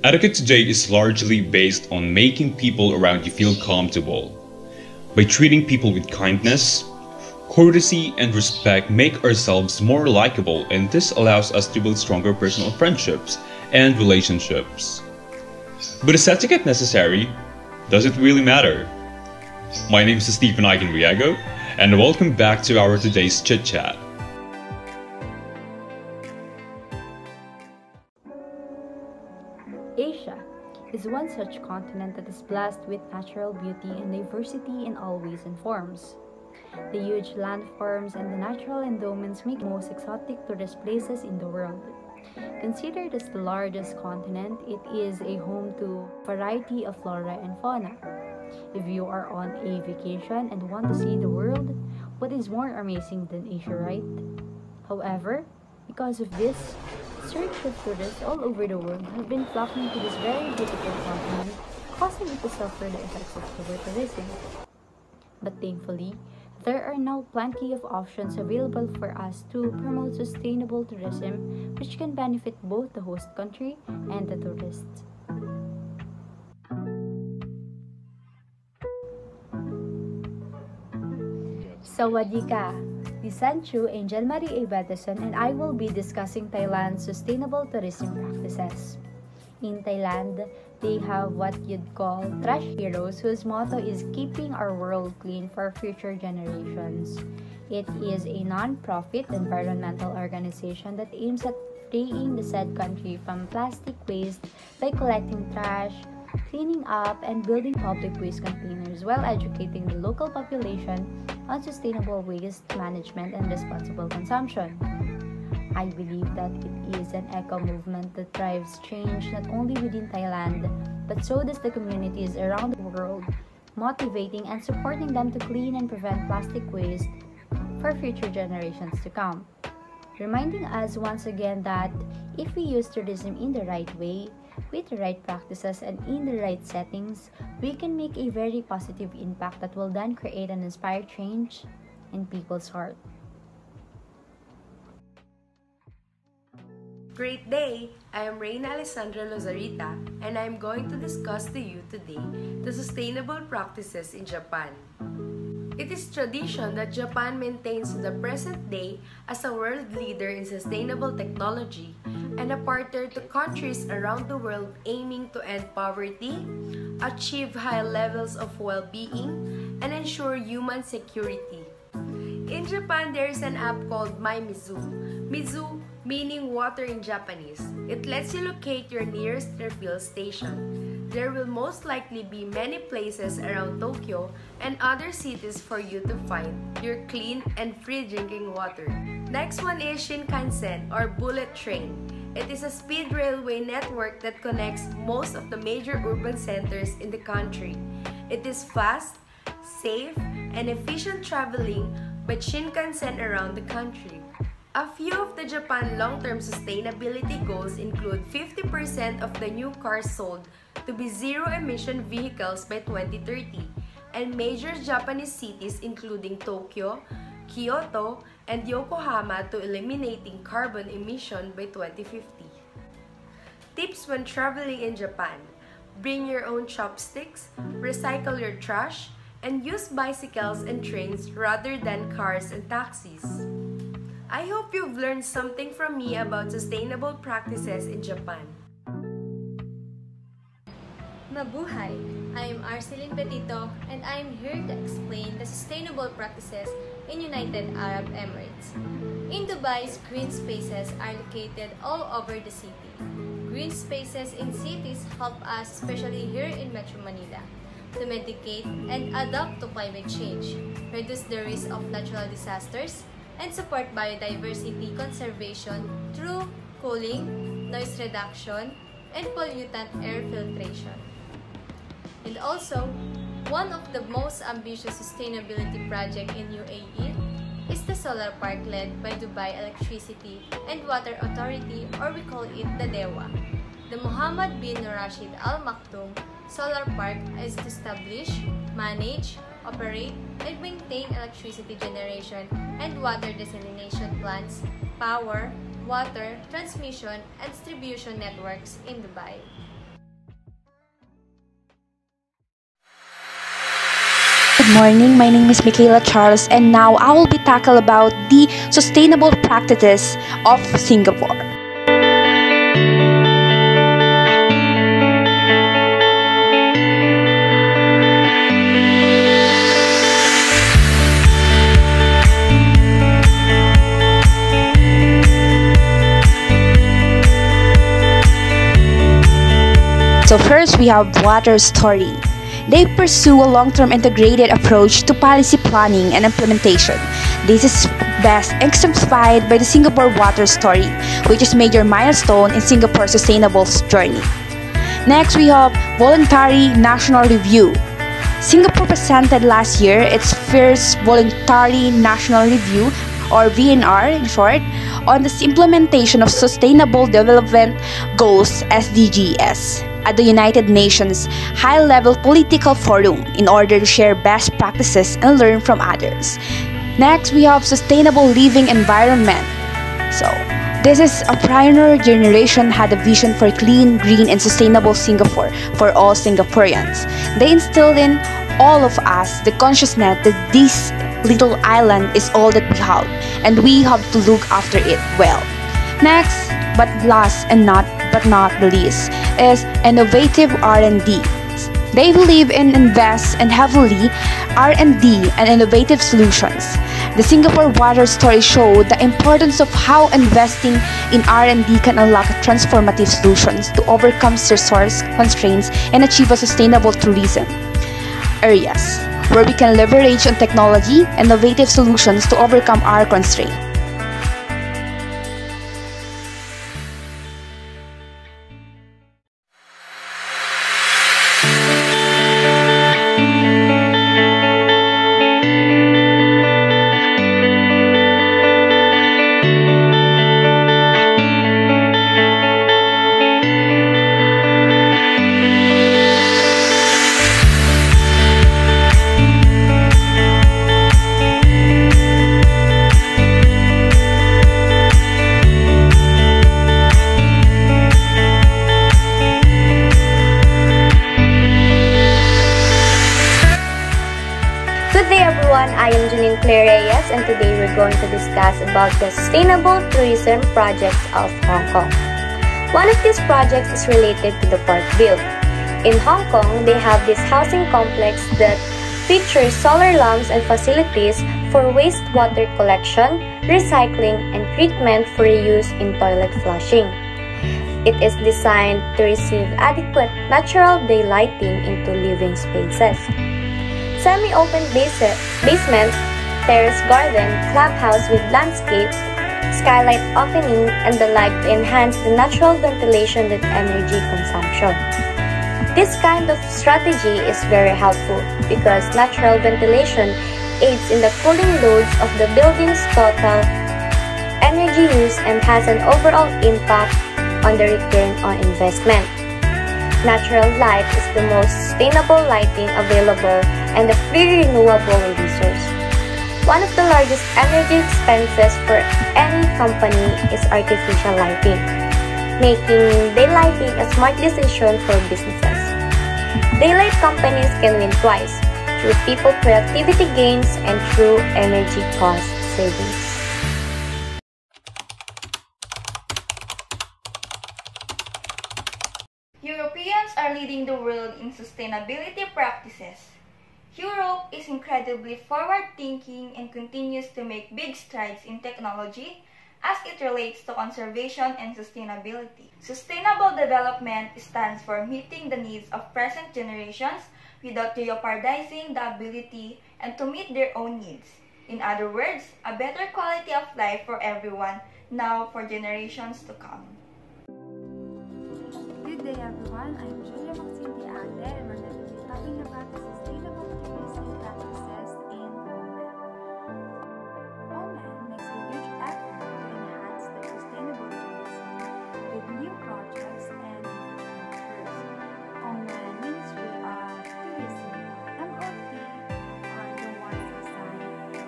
Etiquette today is largely based on making people around you feel comfortable. By treating people with kindness, courtesy, and respect make ourselves more likable, and this allows us to build stronger personal friendships and relationships. But is etiquette necessary? Does it really matter? My name is Stephen Riago, and welcome back to our today's Chit Chat. Asia is one such continent that is blessed with natural beauty and diversity in all ways and forms. The huge landforms and the natural endowments make it the most exotic tourist places in the world. Considered as the largest continent, it is a home to a variety of flora and fauna. If you are on a vacation and want to see the world, what is more amazing than Asia, right? However, because of this, surge of tourists all over the world have been flocking to this very beautiful continent, causing it to suffer the effects of over-tourism. But thankfully, there are now plenty of options available for us to promote sustainable tourism, which can benefit both the host country and the tourists. Sawadee ka! This is Chu, Angel Marie A. Batterson, and I will be discussing Thailand's sustainable tourism practices. In Thailand, they have what you'd call trash heroes whose motto is keeping our world clean for future generations. It is a non-profit environmental organization that aims at freeing the said country from plastic waste by collecting trash, cleaning up, and building public waste containers while educating the local population on sustainable waste management and responsible consumption. I believe that it is an eco movement that drives change not only within Thailand, but so does the communities around the world, motivating and supporting them to clean and prevent plastic waste for future generations to come. Reminding us once again that if we use tourism in the right way, with the right practices and in the right settings, we can make a very positive impact that will then create an inspired change in people's heart. Great day! I am Reina Alessandra Lozarita, and I am going to discuss to you today the sustainable practices in Japan. It is tradition that Japan maintains to the present day as a world leader in sustainable technology and a partner to countries around the world aiming to end poverty, achieve high levels of well-being, and ensure human security. In Japan, there is an app called My Mizu. Mizu meaning water in Japanese. It lets you locate your nearest refill station. There will most likely be many places around Tokyo and other cities for you to find your clean and free drinking water. Next one is Shinkansen or bullet train. It is a speed railway network that connects most of the major urban centers in the country. It is fast, safe, and efficient traveling by Shinkansen around the country. A few of the Japan long-term sustainability goals include 50% of the new cars sold to be zero-emission vehicles by 2030, and major Japanese cities including Tokyo, Kyoto, and Yokohama to eliminating carbon emission by 2050. Tips when traveling in Japan: bring your own chopsticks, recycle your trash, and use bicycles and trains rather than cars and taxis. I hope you've learned something from me about sustainable practices in Japan. Mabuhay! I am Arceline Petito, and I am here to explain the sustainable practices in United Arab Emirates. In Dubai, green spaces are located all over the city. Green spaces in cities help us, especially here in Metro Manila, to mitigate and adapt to climate change, reduce the risk of natural disasters, and support biodiversity conservation through cooling, noise reduction, and pollutant air filtration. And also, one of the most ambitious sustainability projects in UAE is the solar park led by Dubai Electricity and Water Authority, or we call it the DEWA. The Mohammed bin Rashid Al Maktoum Solar Park is to establish, manage, operate, and maintain electricity generation and water desalination plants, power, water, transmission, and distribution networks in Dubai. Good morning, my name is Michaela Charles and now I will be tackle about the sustainable practices of Singapore. So first we have water story. They pursue a long-term integrated approach to policy planning and implementation. This is best exemplified by the Singapore Water Story, which is a major milestone in Singapore's sustainable journey. Next, we have Voluntary National Review. Singapore presented last year its first Voluntary National Review, or VNR in short, on the implementation of Sustainable Development Goals (SDGs) at the United Nations high-level political forum in order to share best practices and learn from others. Next, we have Sustainable Living Environment. So, this is a pioneer generation had a vision for clean, green, and sustainable Singapore for all Singaporeans. They instilled in all of us the consciousness that this little island is all that we have, and we have to look after it well. Next, but last and not the least, is innovative R&D. They believe in invest and heavily R&D and innovative solutions. The Singapore Water Story showed the importance of how investing in R&D can unlock transformative solutions to overcome resource constraints and achieve a sustainable tourism areas, where we can leverage on technology and innovative solutions to overcome our constraints. I am Janine Claire Reyes, and today we're going to discuss about the sustainable tourism projects of Hong Kong. One of these projects is related to the Park Build. In Hong Kong, they have this housing complex that features solar lamps and facilities for wastewater collection, recycling, and treatment for reuse in toilet flushing. It is designed to receive adequate natural daylighting into living spaces. Semi-open basement, terrace garden, clubhouse with landscape, skylight opening, and the like to enhance the natural ventilation and energy consumption. This kind of strategy is very helpful because natural ventilation aids in the cooling loads of the building's total energy use and has an overall impact on the return on investment. Natural light is the most sustainable lighting available and a free renewable resource. One of the largest energy expenses for any company is artificial lighting, making daylighting a smart decision for businesses. Daylight companies can win twice, through people productivity gains and through energy cost savings. Europeans are leading the world in sustainability practices. Europe is incredibly forward-thinking and continues to make big strides in technology as it relates to conservation and sustainability. Sustainable development stands for meeting the needs of present generations without jeopardizing the ability and to meet their own needs. In other words, a better quality of life for everyone, now for generations to come. Good day everyone, I'm Julia Maxine Diante and we're going to be talking about the sustainable tourism practices in Oman. Oman makes a huge effort to enhance their sustainable tourism with new projects and infrastructures. Oman Ministry of Tourism, MOT, are the ones assigned to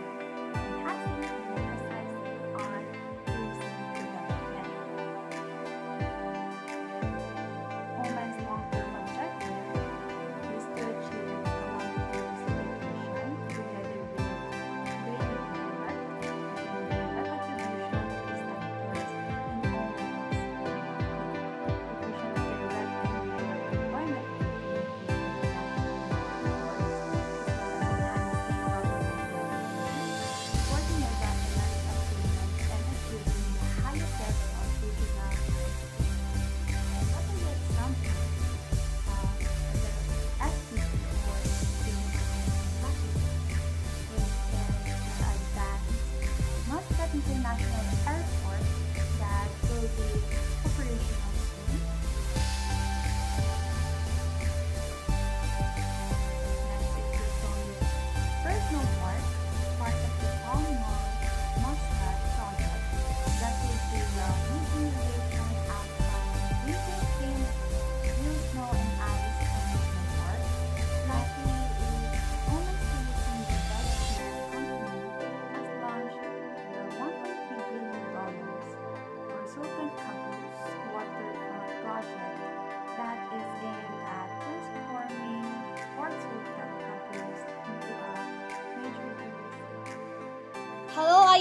enhancing and emphasizing on tourism development. Oman's long-term objective is to achieve a long-term destination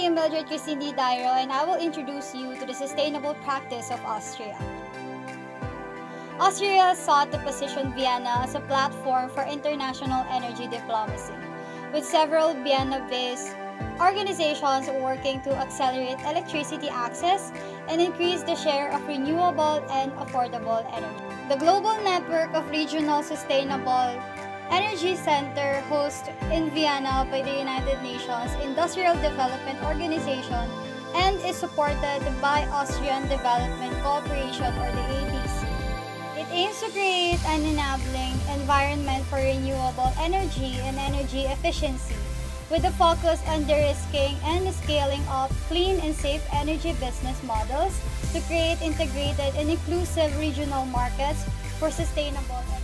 am Mildred Christine D. Dairo, and I will introduce you to the sustainable practice of Austria. Austria sought to position Vienna as a platform for international energy diplomacy, with several Vienna-based organizations working to accelerate electricity access and increase the share of renewable and affordable energy. The global network of regional sustainable Energy Center hosted in Vienna by the United Nations Industrial Development Organization and is supported by Austrian Development Cooperation or the ADC. It aims to create an enabling environment for renewable energy and energy efficiency with a focus on de-risking and scaling up clean and safe energy business models to create integrated and inclusive regional markets for sustainable energy.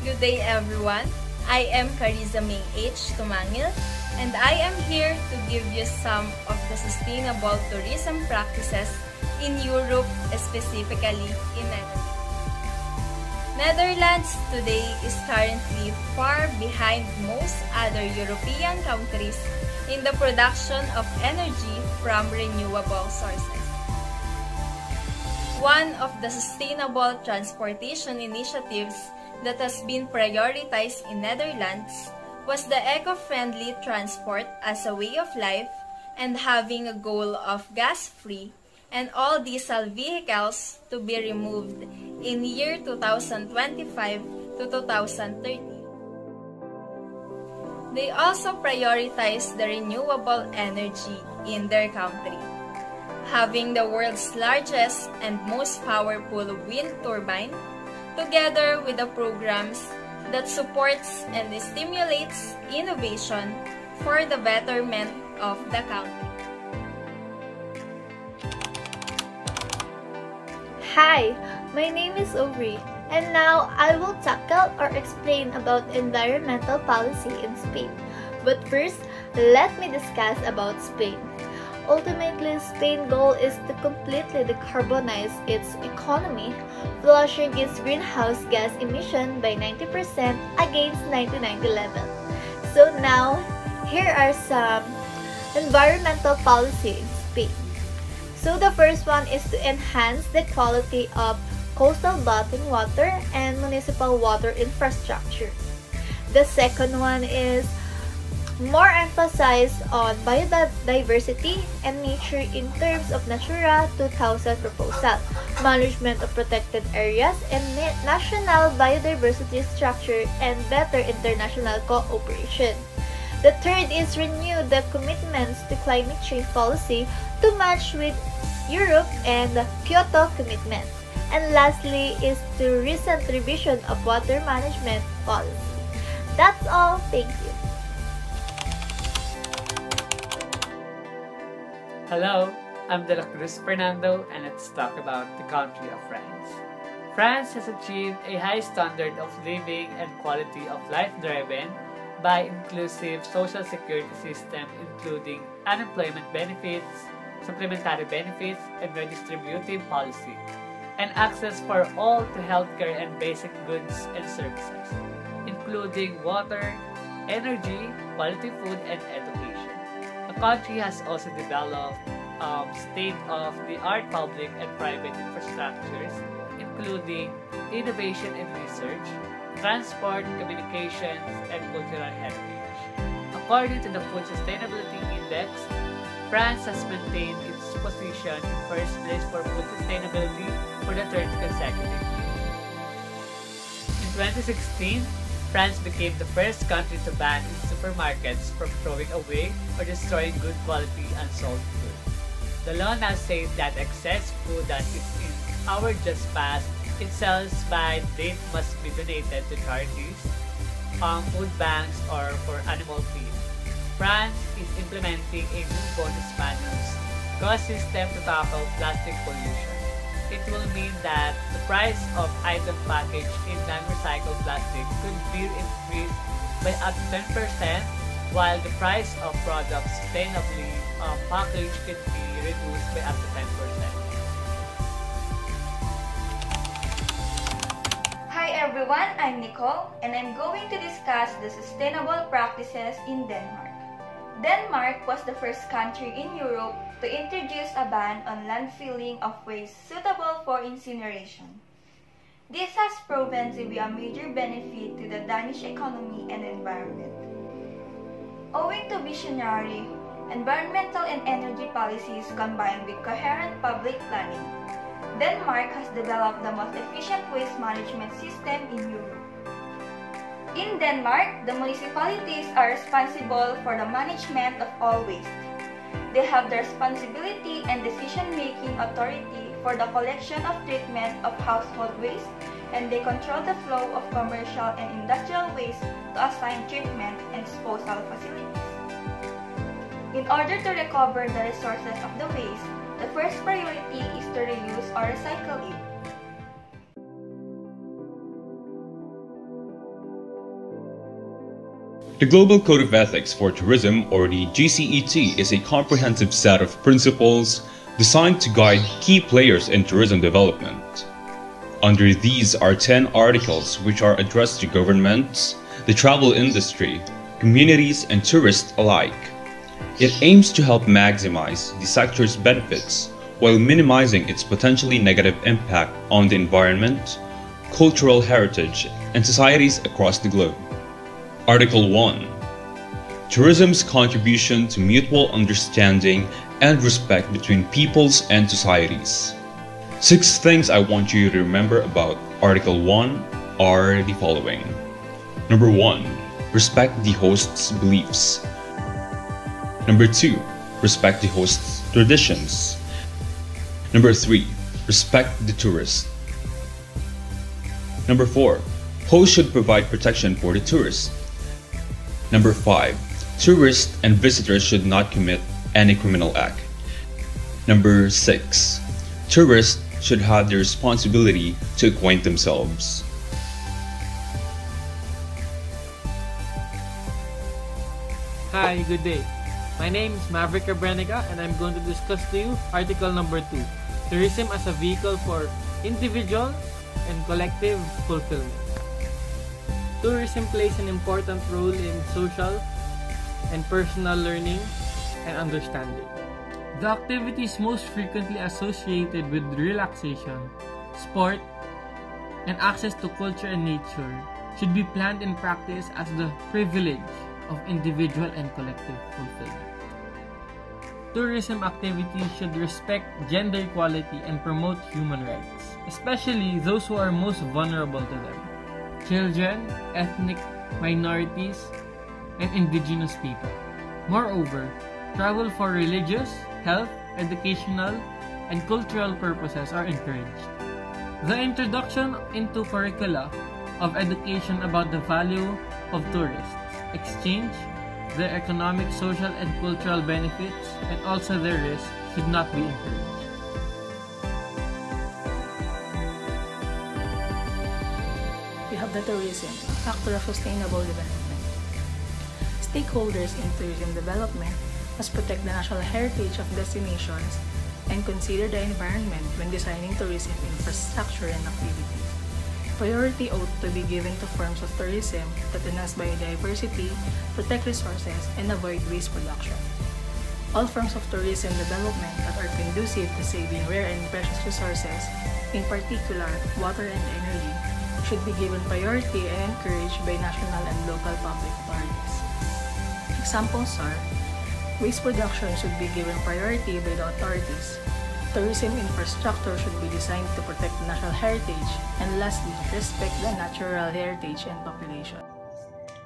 Good day everyone, I am Carissa May H. Tumangil and I am here to give you some of the sustainable tourism practices in Europe, specifically in Netherlands. Netherlands today is currently far behind most other European countries in the production of energy from renewable sources. One of the sustainable transportation initiatives that has been prioritized in Netherlands was the eco-friendly transport as a way of life and having a goal of gas-free and all diesel vehicles to be removed in year 2025 to 2030. They also prioritize the renewable energy in their country, having the world's largest and most powerful wind turbine together with the programs that supports and stimulates innovation for the betterment of the country. Hi, my name is Aubrey, and now I will tackle or explain about environmental policy in Spain. But first, let me discuss about Spain. Ultimately, Spain's goal is to completely decarbonize its economy, flushing its greenhouse gas emission by 90% against 1990 level. So now, here are some environmental policy in Spain. So the first one is to enhance the quality of coastal bottled water and municipal water infrastructure. The second one is more emphasis on biodiversity and nature in terms of Natura 2000 proposal, management of protected areas, and national biodiversity structure, and better international cooperation. The third is renew the commitments to climate change policy to match with Europe and the Kyoto commitment. And lastly is the recent revision of water management policy. That's all. Thank you. Hello, I'm De La Cruz Fernando, and let's talk about the country of France. France has achieved a high standard of living and quality of life driven by inclusive social security system including unemployment benefits, supplementary benefits, and redistributive policy, and access for all to healthcare and basic goods and services, including water, energy, quality food, and education. The country has also developed state-of-the-art public and private infrastructures, including innovation and research, transport, communications, and cultural heritage. According to the Food Sustainability Index, France has maintained its position in first place for food sustainability for the third consecutive year. In 2016, France became the first country to ban in supermarkets from throwing away or destroying good quality unsold food. The law now says that excess food that is in our just passed its sales-by date must be donated to charities, food banks, or for animal feed. France is implementing a new bonus-malus cost system to tackle plastic pollution. It will mean that the price of items packaged in non-recycled plastic could be increased by up to 10%, while the price of products sustainably packaged could be reduced by up to 10%. Hi everyone, I'm Nicole and I'm going to discuss the sustainable practices in Denmark. Denmark was the first country in Europe to introduce a ban on landfilling of waste suitable for incineration. This has proven to be a major benefit to the Danish economy and environment. Owing to visionary, environmental and energy policies combined with coherent public planning, Denmark has developed the most efficient waste management system in Europe. In Denmark, the municipalities are responsible for the management of all waste. They have the responsibility and decision-making authority for the collection of treatment of household waste, and they control the flow of commercial and industrial waste to assign treatment and disposal facilities. In order to recover the resources of the waste, the first priority is to reuse or recycle it. The Global Code of Ethics for Tourism, or the GCET, is a comprehensive set of principles designed to guide key players in tourism development. Under these are 10 articles which are addressed to governments, the travel industry, communities, and tourists alike. It aims to help maximize the sector's benefits while minimizing its potentially negative impact on the environment, cultural heritage, and societies across the globe. Article 1. Tourism's contribution to mutual understanding and respect between peoples and societies. 6 things I want you to remember about Article 1 are the following. Number 1. Respect the host's beliefs. Number 2. Respect the host's traditions. Number 3. Respect the tourist. Number 4. Host should provide protection for the tourist. Number 5. Tourists and visitors should not commit any criminal act. Number 6. Tourists should have the responsibility to acquaint themselves. Hi, good day. My name is Maverick Abrenica and I'm going to discuss to you Article number 2, Tourism as a Vehicle for Individual and Collective Fulfillment. Tourism plays an important role in social and personal learning and understanding. The activities most frequently associated with relaxation, sport, and access to culture and nature should be planned and practiced as the privilege of individual and collective fulfillment. Tourism activities should respect gender equality and promote human rights, especially those who are most vulnerable to them: children, ethnic minorities, and indigenous people. Moreover, travel for religious, health, educational, and cultural purposes are encouraged. The introduction into curricula of education about the value of tourists, exchange, their economic, social, and cultural benefits, and also their risks should not be encouraged. We have the tourism, a factor of sustainable development. Stakeholders in tourism development must protect the national heritage of destinations and consider the environment when designing tourism infrastructure and activities. Priority ought to be given to forms of tourism that enhance biodiversity, protect resources, and avoid waste production. All forms of tourism development that are conducive to saving rare and precious resources, in particular water and energy, should be given priority and encouraged by national and local public authorities. Examples are: waste production should be given priority by the authorities. Tourism infrastructure should be designed to protect the national heritage, and lastly, respect the natural heritage and population.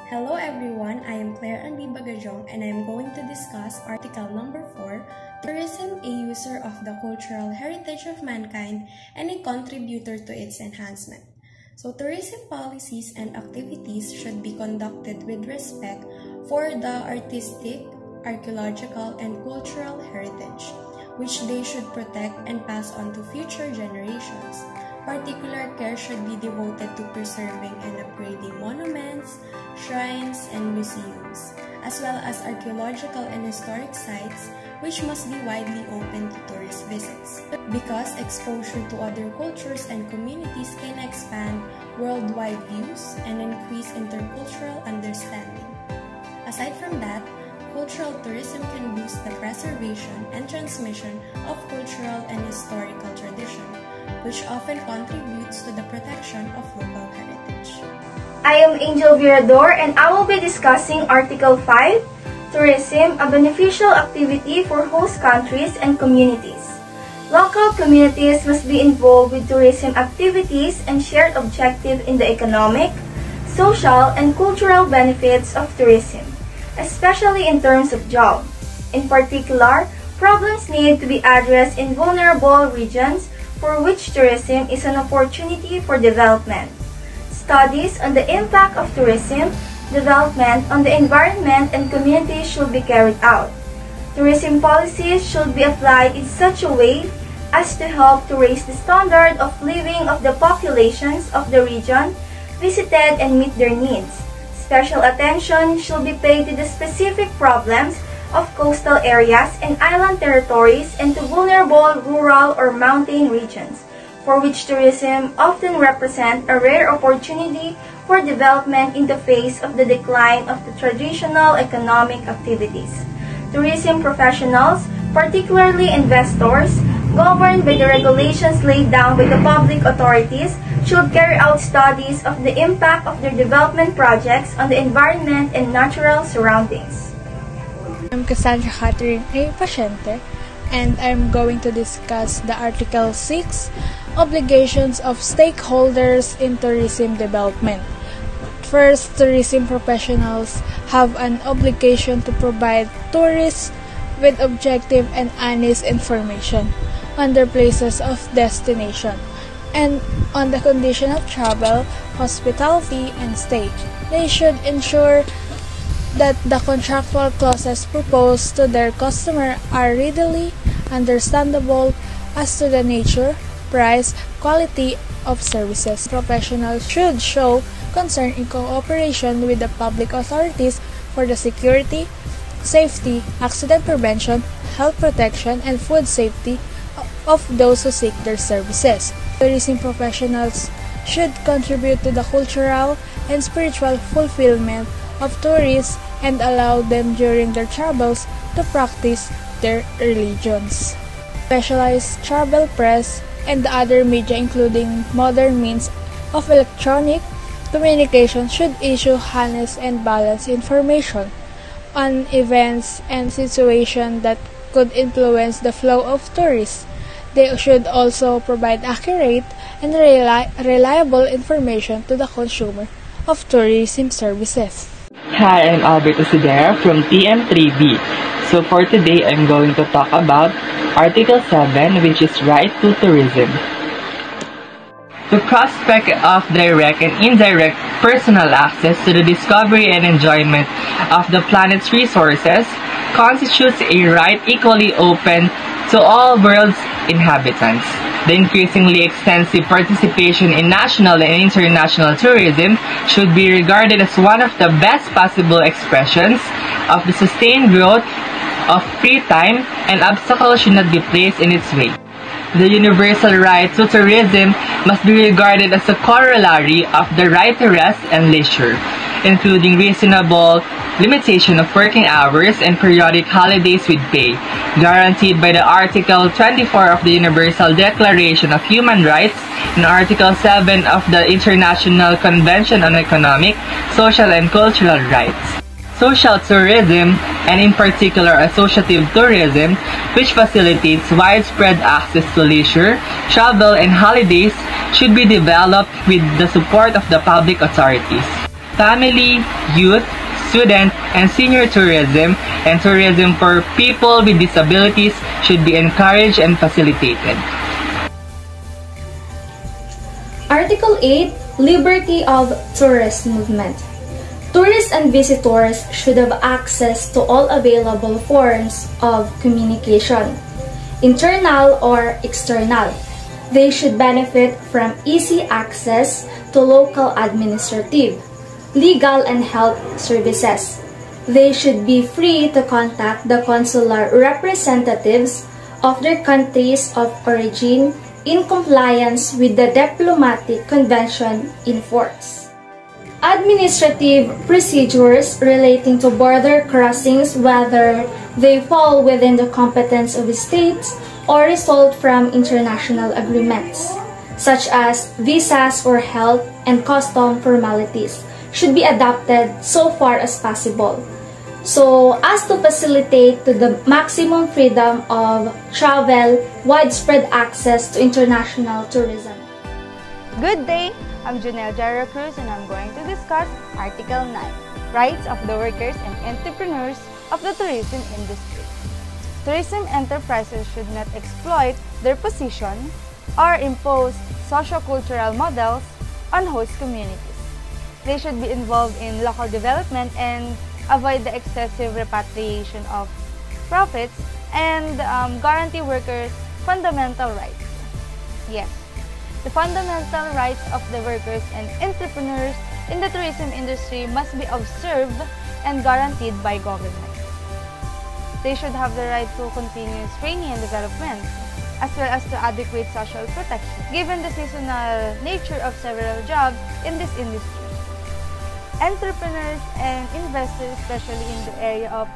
Hello everyone, I am Claire Andy Bagajong and I am going to discuss Article number 4, Tourism, a user of the cultural heritage of mankind and a contributor to its enhancement. So tourism policies and activities should be conducted with respect for the artistic, archaeological, and cultural heritage, which they should protect and pass on to future generations. Particular care should be devoted to preserving and upgrading monuments, shrines, and museums, as well as archaeological and historic sites, which must be widely open to tourist visits, because exposure to other cultures and communities can expand worldwide views and increase intercultural understanding. Aside from that, cultural tourism can boost the preservation and transmission of cultural and historical tradition, which often contributes to the protection of local heritage. I am Angel Virador and I will be discussing Article 5, Tourism, a beneficial activity for host countries and communities. Local communities must be involved with tourism activities and shared objective in the economic, social, and cultural benefits of tourism, especially in terms of jobs. In particular, problems need to be addressed in vulnerable regions for which tourism is an opportunity for development. Studies on the impact of tourism development on the environment and communities should be carried out. Tourism policies should be applied in such a way as to help to raise the standard of living of the populations of the region visited and meet their needs. Special attention should be paid to the specific problems of coastal areas and island territories and to vulnerable rural or mountain regions, for which tourism often represents a rare opportunity for development in the face of the decline of the traditional economic activities. Tourism professionals, particularly investors, governed by the regulations laid down by the public authorities, should carry out studies of the impact of their development projects on the environment and natural surroundings. I'm Cassandra Catherine A. Paciente, and I'm going to discuss the Article 6, Obligations of Stakeholders in Tourism Development. First, tourism professionals have an obligation to provide tourists with objective and honest information on their places of destination and on the condition of travel, hospitality, and stay. They should ensure that the contractual clauses proposed to their customer are readily understandable as to the nature, price, quality of services. Professionals should show concern in cooperation with the public authorities for the security, safety, accident prevention, health protection, and food safety of those who seek their services. Tourism professionals should contribute to the cultural and spiritual fulfillment of tourists and allow them during their travels to practice their religions. Specialized travel press and the other media, including modern means of electronic communication, should issue honest and balanced information on events and situations that could influence the flow of tourists. They should also provide accurate and reliable information to the consumer of tourism services. Hi, I'm Alberto Sidera from TM3B. So for today, I'm going to talk about Article 7, which is Right to Tourism. The prospect of direct and indirect personal access to the discovery and enjoyment of the planet's resources constitutes a right equally open to all world's inhabitants. The increasingly extensive participation in national and international tourism should be regarded as one of the best possible expressions of the sustained growth of free time, and obstacles should not be placed in its way. The universal right to tourism must be regarded as a corollary of the right to rest and leisure, including reasonable limitation of working hours and periodic holidays with pay, guaranteed by the Article 24 of the Universal Declaration of Human Rights and Article 7 of the International Convention on Economic, Social, and Cultural Rights. Social tourism, and in particular associative tourism, which facilitates widespread access to leisure, travel, and holidays, should be developed with the support of the public authorities. Family, youth, student, and senior tourism, and tourism for people with disabilities should be encouraged and facilitated. Article 8, Liberty of Tourist Movement. Tourists and visitors should have access to all available forms of communication, internal or external. They should benefit from easy access to local administrative, legal, and health services. They should be free to contact the consular representatives of their countries of origin in compliance with the diplomatic convention in force. Administrative procedures relating to border crossings, whether they fall within the competence of the states or result from international agreements, such as visas for health and custom formalities, should be adapted so far as possible, so as to facilitate to the maximum freedom of travel, widespread access to international tourism. Good day, I'm Janelle Jara Cruz and I'm going to discuss Article 9, Rights of the Workers and Entrepreneurs of the Tourism Industry. Tourism enterprises should not exploit their position or impose socio-cultural models on host communities. They should be involved in local development and avoid the excessive repatriation of profits and guarantee workers fundamental rights. Yes, the fundamental rights of the workers and entrepreneurs in the tourism industry must be observed and guaranteed by government. They should have the right to continuous training and development, as well as to adequate social protection, given the seasonal nature of several jobs in this industry. Entrepreneurs and investors, especially in the area of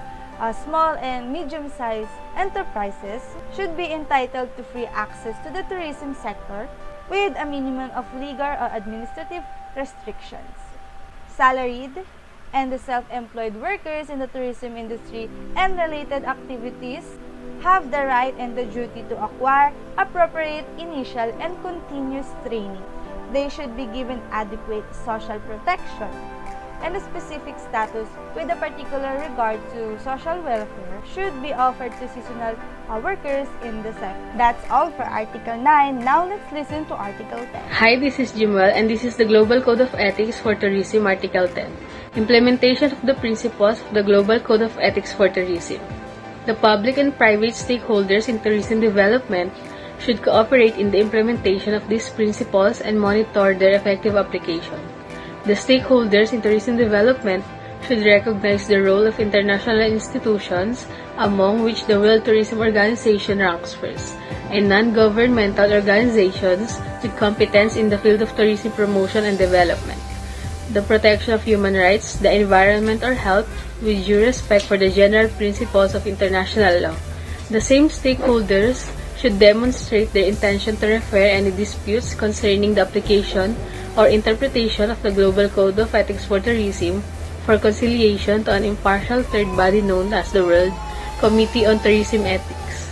small and medium-sized enterprises, should be entitled to free access to the tourism sector with a minimum of legal or administrative restrictions. Salaried and the self-employed workers in the tourism industry and related activities have the right and the duty to acquire appropriate initial and continuous training. They should be given adequate social protection and a specific status with a particular regard to social welfare should be offered to seasonal workers in the sector. That's all for Article 9. Now let's listen to Article 10. Hi, this is Jimwell and this is the Global Code of Ethics for Tourism, Article 10. Implementation of the principles of the Global Code of Ethics for Tourism. The public and private stakeholders in tourism development should cooperate in the implementation of these principles and monitor their effective application. The stakeholders in tourism development should recognize the role of international institutions, among which the World Tourism Organization ranks first, and non-governmental organizations with competence in the field of tourism promotion and development. The protection of human rights, the environment or health, with due respect for the general principles of international law. The same stakeholders should demonstrate their intention to refer any disputes concerning the application or interpretation of the Global Code of Ethics for Tourism for conciliation to an impartial third body known as the World Committee on Tourism Ethics.